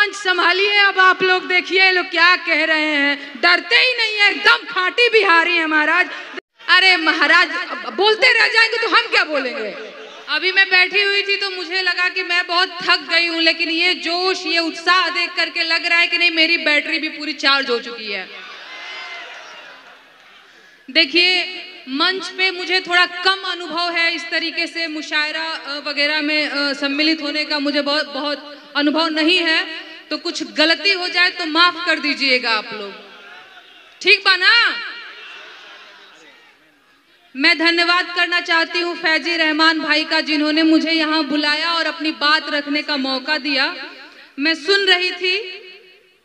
मंच संभालिए। अब आप लोग देखिए लोग क्या कह रहे हैं, डरते ही नहीं है, एकदम खाटी बिहारी है महाराज। अरे महाराज बोलते रह जाएंगे तो हम क्या बोलेंगे। अभी मैं बैठी हुई थी तो मुझे लगा कि मैं बहुत थक गई हूँ, लेकिन ये जोश ये उत्साह देख करके लग रहा है कि नहीं मेरी बैटरी भी पूरी चार्ज हो चुकी है। देखिए मंच पे मुझे थोड़ा कम अनुभव है, इस तरीके से मुशायरा वगैरह में सम्मिलित होने का मुझे बहुत अनुभव नहीं है, तो कुछ गलती हो जाए तो माफ कर दीजिएगा आप लोग, ठीक बा ना। मैं धन्यवाद करना चाहती हूँ फैजी रहमान भाई का, जिन्होंने मुझे यहाँ बुलाया और अपनी बात रखने का मौका दिया। मैं सुन रही थी,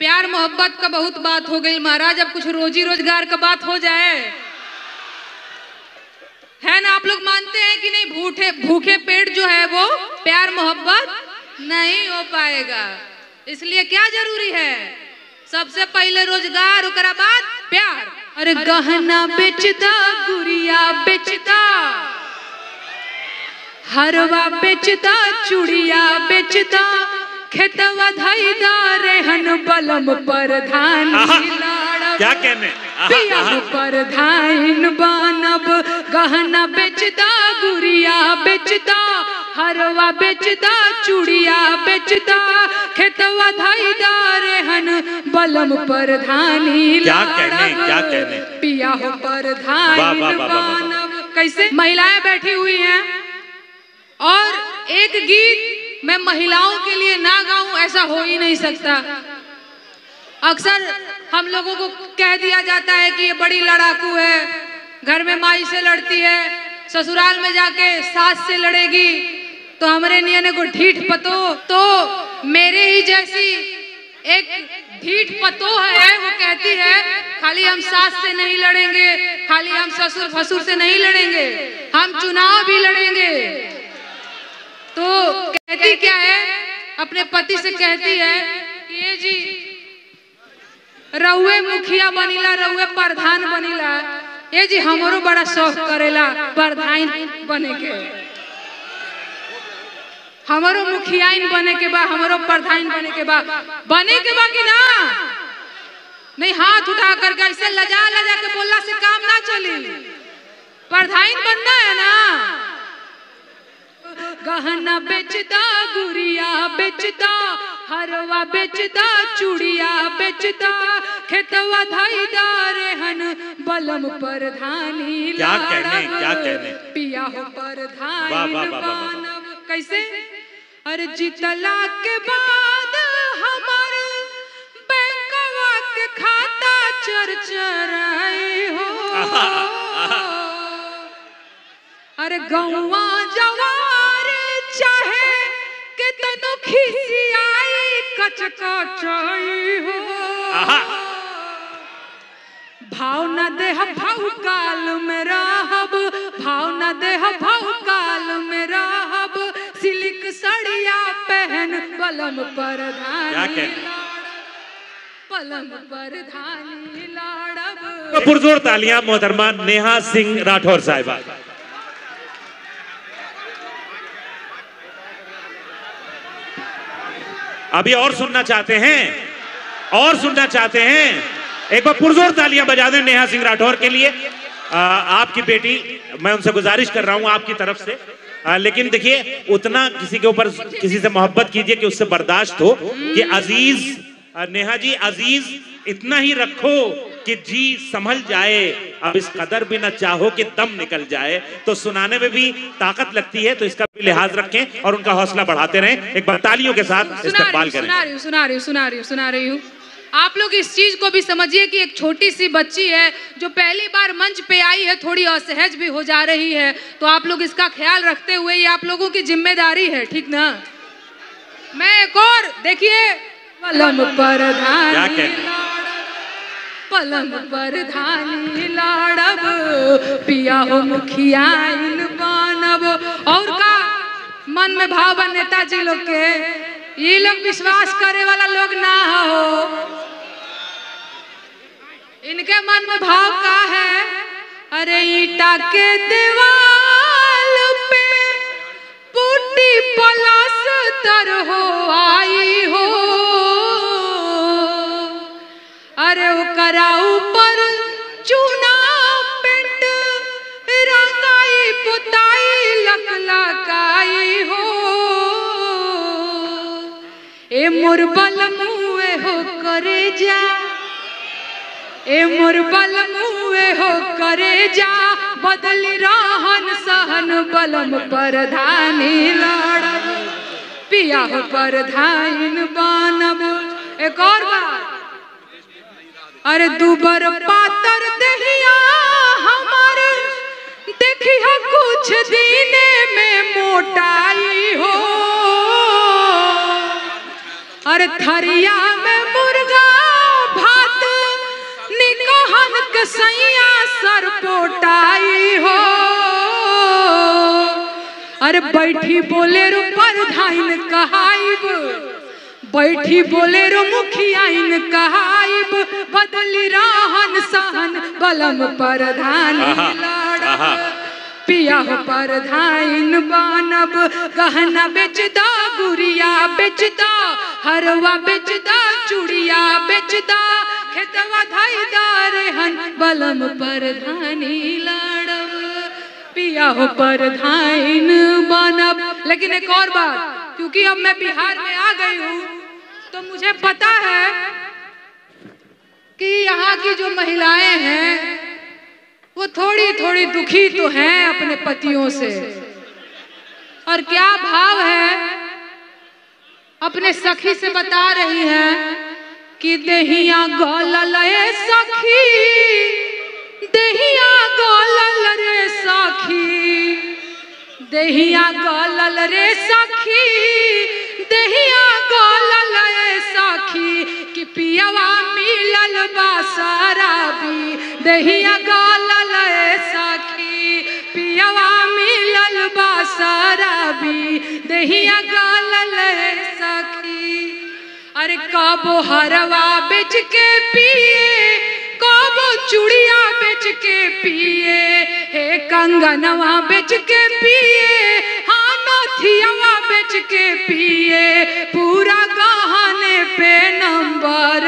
प्यार मोहब्बत का बहुत बात हो गई महाराज, अब कुछ रोजी रोजगार का बात हो जाए, है ना। आप लोग मानते हैं कि नहीं, भूखे पेट जो है वो प्यार मोहब्बत नहीं हो पाएगा, इसलिए क्या जरूरी है, सबसे पहले रोजगार, उसके बाद प्यार। अरे गहना बेचदा, गुड़िया बेचदा, हरवा बेचदा, चूड़िया बेचदा, खेतवा धैदा, रेहन बलम प्रधान, क्या कहने पिया प्रधान बनब। गहना बेचदा, गुड़िया बेचदा, हरवा बेचदा, चूड़िया बेचदा, खेतवा धैदा, रेहन बलम प्रधानी, क्या कहने पिया प्रधान बनब। कैसे महिलाएं बैठी हुई हैं और एक गीत मैं महिलाओं के लिए ना गाऊं, ऐसा हो ही नहीं सकता। अक्सर हम लोगों को कह दिया जाता है कि ये बड़ी लड़ाकू है, घर में माई से लड़ती है, ससुराल में जाके सास से लड़ेगी, तो हमारे नियने को ढीठ पतो। तो मेरे ही जैसी एक ढीठ पतो है, वो कहती है खाली हम सास से नहीं लड़ेंगे, खाली हम ससुर फसुर से नहीं लड़ेंगे, हम चुनाव भी लड़ेंगे। तो कहती क्या है, अपने पति से कहती है कि ये जी रउए मुखिया बनीला, रउए प्रधान बनीला, ये जी हमरो बड़ा शौक करेला प्रधान बने के, हमारो मुखियाइन बने के बा, हमारो प्रधान बने के बा कि ना। नहीं हाथ उठा करके ऐसे लजा के बोलना से काम ना चली, प्रधान बनना है ना। गहना बेचदा, गुड़िया बेचदा, हरवा बेचदा, चूड़िया बेचदा, खेतवा धैदा, रेहन बलम प्रधानी, क्या कहने पिया हो प्रधान बनब। कैसे, अरे जितला के बाद हमार बैंकवा के खाता चरचराई हो, अरे गौवा जवार चाहे के तनो खिसियाई कचकचाई हो, भाव न देह भाव काल में रहब, भाव न देह भाव काल में रहब, सिल्क सड़िया पहन बलम प्रधानी, बलम प्रधानी लाड़ब। पुरजोर तालियां मोहतरमा नेहा सिंह राठौर साहिबा। अभी और सुनना चाहते हैं, एक बार पुरजोर तालियां बजा दें नेहा सिंह राठौर के लिए। आपकी बेटी, मैं उनसे गुजारिश कर रहा हूं आपकी तरफ से, लेकिन देखिए उतना किसी के ऊपर किसी से मोहब्बत कीजिए कि उससे बर्दाश्त हो, कि अजीज नेहा जी, अजीज इतना ही रखो कि जी संभल जाए, अब इस कदर भी न चाहो कि दम निकल जाए। तो सुनाने में भी ताकत लगती है, तो इसका भी लिहाज रखें और उनका हौसला बढ़ाते रहें। एक बार तालियों के साथ इस्तेमाल करें। सुना रही हूँ। आप लोग इस चीज को भी समझिए कि एक छोटी सी बच्ची है जो पहली बार मंच पे आई है, थोड़ी असहज भी हो जा रही है, तो आप लोग इसका ख्याल रखते हुए ये आप लोगों की जिम्मेदारी है, ठीक ना। मैं एक और देखिए, पलम प्रधानी पलम प्रधानी लाड़ब, पिया हो मुखियाइन बनब। और का मन में भाव बा नेताजी लोग के, ये लोग विश्वास करे वाला लोग ना हो, इनके मन में भाव का है, अरे ईटा के दीवाल पे पुट्टी पलस्तर हो आई हो, आई हो, ए मोर बलमुए हो करे जा, ए मोर बलमुए हो करे जा, बदली रहन सहन बलम परधानी लड़ब, पिया हो परधाइन बनब। एक और बात, अरे दुबर पातर दहिया हमारे देखिया कुछ दीने में मोटाई हो, अरे थरिया में मुर्गा भात निकहन कसैया सर पोटाई हो, अरे बैठी बोले रो परधाइन कहाइब, बैठी बोले रो मुखियाइन कहाइब, बदली रहन सहन बलम परधानी लड़ब, पिया हो परधाइन बनब। गहना बेचदा, गुड़िया बेचदा, हरवा बेचदा, चूड़िया बेचदा, खेतवा धाईदा रेहन बलम परधानी लड़ब, पिया हो परधाइन बनब। लेकिन एक और बात, क्योंकि अब मैं बिहार में आ गई हूँ तो मुझे पता है कि यहाँ की जो महिलाएं हैं वो थोड़ी थोड़ी दुखी तो हैं अपने पतियों से। और क्या भाव है, अपने सखी से बता रही हैं कि देहिया गलल रे सखी, देहिया गलल रे सखी, देहिया गलल रे सखी, देहिया गलल रे सखी, कि पियवा मिलल बा शराबी, देहिया गलल रे सखी, पियवा मिलल बा शराबी, देहिया गलल रे सखी। अरे कबो हरवा बेच के पिए, कबो चूड़िया बेच के पिए, हे कंगनवा बेच के पिए, हाँ नथियावा बेच के पिए, पूरा गहने पे नंबर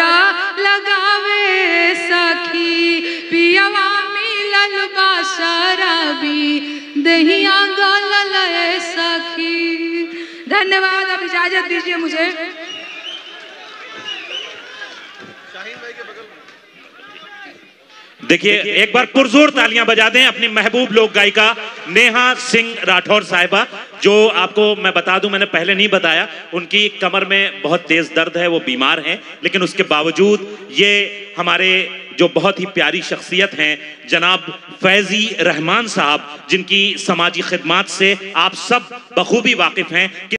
लगावे सखी, पियवा मिलल बा शराबी, दहिया गलल रे सखी। धन्यवाद, अब इजाजत दीजिए मुझे। देखिए, एक बार पुरजोर तालियां बजा दें अपनी महबूब लोक गायिका नेहा सिंह राठौर साहिबा, जो आपको मैं बता दूं, मैंने पहले नहीं बताया, उनकी कमर में बहुत तेज दर्द है, वो बीमार हैं, लेकिन उसके बावजूद ये हमारे जो बहुत ही प्यारी शख्सियत हैं जनाब फैजी रहमान साहब, जिनकी समाजी खिदमात से आप सब बखूबी वाकिफ हैं।